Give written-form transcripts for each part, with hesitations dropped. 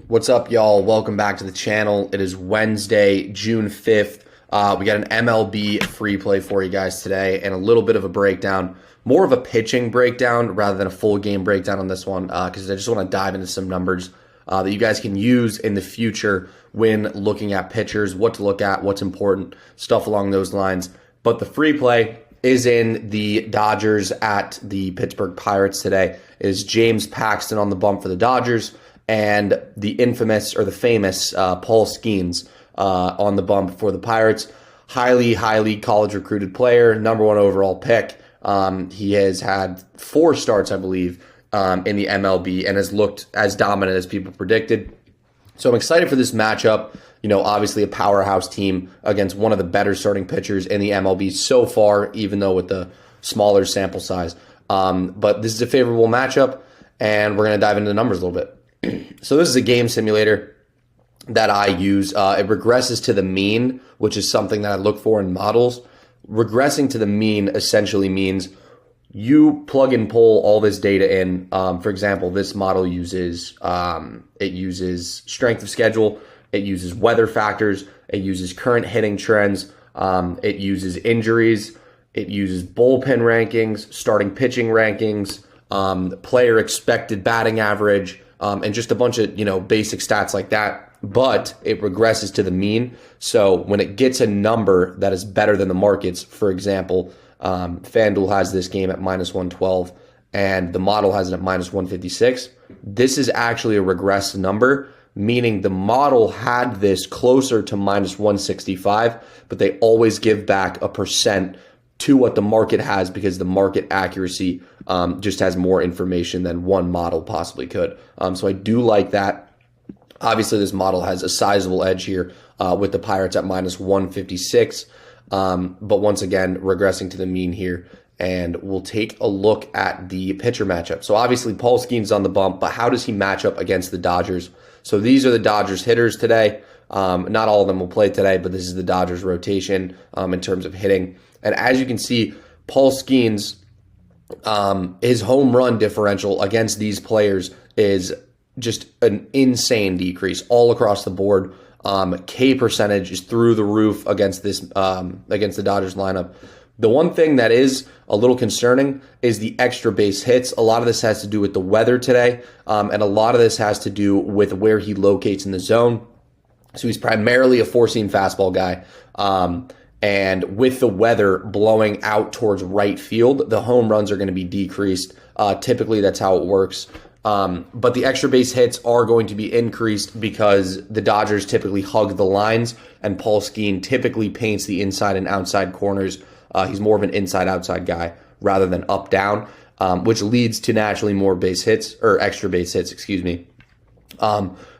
What's up, y'all? Welcome back to the channel. It is Wednesday, June 5th. We got an MLB free play for you guys today and a little bit of a breakdown, more of a pitching breakdown rather than a full game breakdown on this one because I just want to dive into some numbers that you guys can use in the future when looking at pitchers, what to look at, what's important, stuff along those lines. But the free play is in the Dodgers at the Pittsburgh Pirates today. It is James Paxton on the bump for the Dodgers and the infamous or the famous Paul Skeens on the bump for the Pirates. Highly college recruited player, number one overall pick. He has had 4 starts, I believe, in the MLB and has looked as dominant as people predicted. So I'm excited for this matchup. You know, obviously a powerhouse team against one of the better starting pitchers in the MLB so far, even though with the smaller sample size. But this is a favorable matchup, and we're going to dive into the numbers a little bit. So this is a game simulator that I use. It regresses to the mean, which is something that I look for in models. Regressing to the mean essentially means you plug and pull all this data in. For example, this model uses strength of schedule, it uses weather factors, it uses current hitting trends, it uses injuries, it uses bullpen rankings, starting pitching rankings, player expected batting average, and just a bunch of basic stats like that. But it regresses to the mean. So when it gets a number that is better than the markets, for example, FanDuel has this game at -112 and the model has it at -156. This is actually a regressed number, meaning the model had this closer to -165, but they always give back a percent to what the market has because the market accuracy just has more information than one model possibly could. So I do like that. Obviously, this model has a sizable edge here with the Pirates at -156. But once again, regressing to the mean here. And we'll take a look at the pitcher matchup. So obviously, Paul Skeens on the bump, but how does he match up against the Dodgers? So these are the Dodgers hitters today. Not all of them will play today, but this is the Dodgers rotation in terms of hitting. And as you can see, Paul Skeens, his home run differential against these players is just an insane decrease all across the board. K percentage is through the roof against this against the Dodgers lineup. The one thing that is a little concerning is the extra base hits. A lot of this has to do with the weather today, and a lot of this has to do with where he locates in the zone. So he's primarily a four-seam fastball guy. And with the weather blowing out towards right field, the home runs are going to be decreased. Typically, that's how it works. But the extra base hits are going to be increased because the Dodgers typically hug the lines, and Paul Skeens typically paints the inside and outside corners. He's more of an inside-outside guy rather than up-down, which leads to naturally more base hits, or extra base hits, excuse me.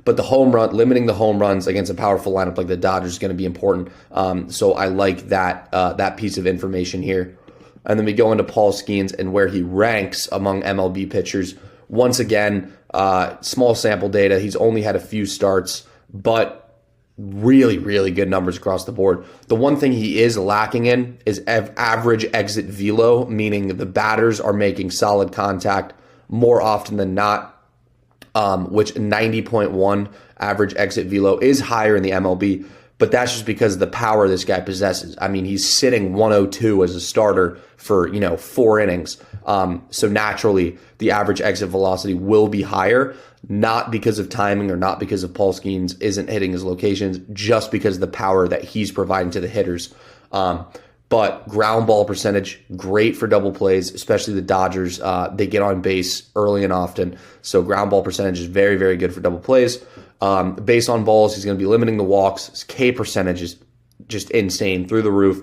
But the home run, limiting the home runs against a powerful lineup like the Dodgers is going to be important. So I like that piece of information here. And then we go into Paul Skeens and where he ranks among MLB pitchers. Once again, small sample data. He's only had a few starts, but really good numbers across the board. The one thing he is lacking in is average exit velo, meaning the batters are making solid contact more often than not. Which 90.1 average exit velo is higher in the MLB, but that's just because of the power this guy possesses. I mean, he's sitting 102 as a starter for 4 innings. So naturally, the average exit velocity will be higher, not because of timing or not because of Paul Skeens isn't hitting his locations, just because of the power that he's providing to the hitters. But ground ball percentage, great for double plays, especially the Dodgers. They get on base early and often. So ground ball percentage is very good for double plays. Base on balls, he's going to be limiting the walks. His K percentage is just insane, through the roof,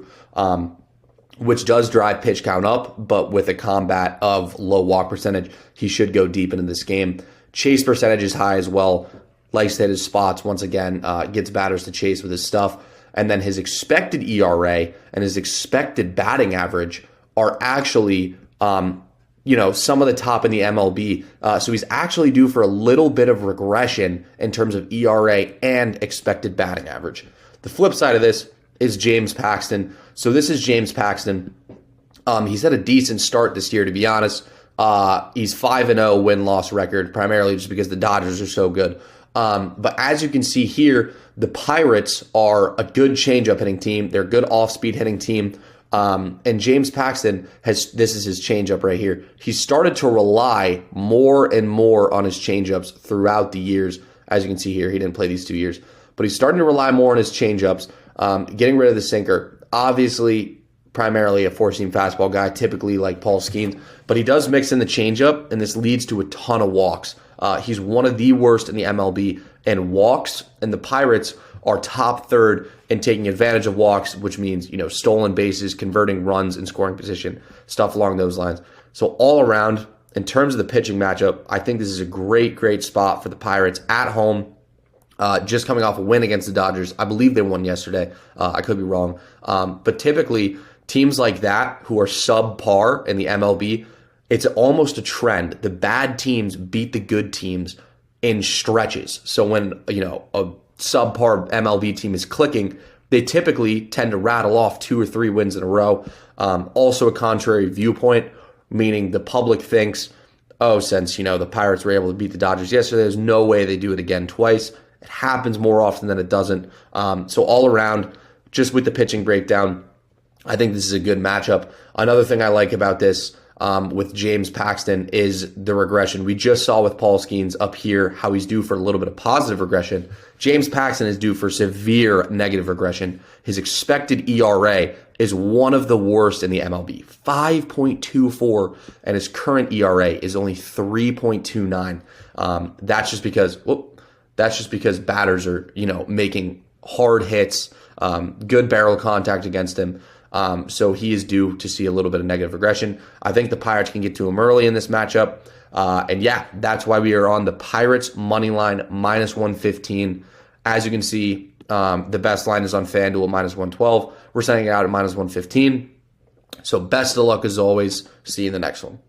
which does drive pitch count up. But with a combat of low walk percentage, he should go deep into this game. Chase percentage is high as well. Likes to hit his spots once again. Gets batters to chase with his stuff. And then his expected ERA and his expected batting average are actually, some of the top in the MLB. So he's actually due for a little bit of regression in terms of ERA and expected batting average. The flip side of this is James Paxton. So this is James Paxton. He's had a decent start this year, to be honest. He's 5-0 win-loss record, primarily just because the Dodgers are so good. But as you can see here, the Pirates are a good changeup hitting team. They're a good off-speed hitting team. And James Paxton this is his changeup right here. He started to rely more and more on his changeups throughout the years. As you can see here, he didn't play these 2 years, but he's starting to rely more on his changeups, getting rid of the sinker. Obviously, primarily a four-seam fastball guy, typically like Paul Skeens, but he does mix in the changeup, and this leads to a ton of walks. He's one of the worst in the MLB in walks, and the Pirates are top third in taking advantage of walks, which means, stolen bases, converting runs in scoring position, stuff along those lines. So all around, in terms of the pitching matchup, I think this is a great, great spot for the Pirates at home. Just coming off a win against the Dodgers. I believe they won yesterday. I could be wrong. But typically, teams like that who are subpar in the MLB, it's almost a trend. The bad teams beat the good teams in stretches. So when, a subpar MLB team is clicking, they typically tend to rattle off 2 or 3 wins in a row. Also a contrary viewpoint, meaning the public thinks, since, the Pirates were able to beat the Dodgers yesterday, there's no way they do it again twice. It happens more often than it doesn't. So all around, just with the pitching breakdown, I think this is a good matchup. Another thing I like about this with James Paxton is the regression. We just saw with Paul Skeens up here how he's due for a little bit of positive regression. James Paxton is due for severe negative regression. His expected ERA is one of the worst in the MLB, 5.24, and his current ERA is only 3.29. That's just because batters are, making hard hits, good barrel contact against him. So he is due to see a little bit of negative regression. I think the Pirates can get to him early in this matchup. And that's why we are on the Pirates money line -115. As you can see, the best line is on FanDuel -112. We're sending it out at -115. So best of luck as always. See you in the next one.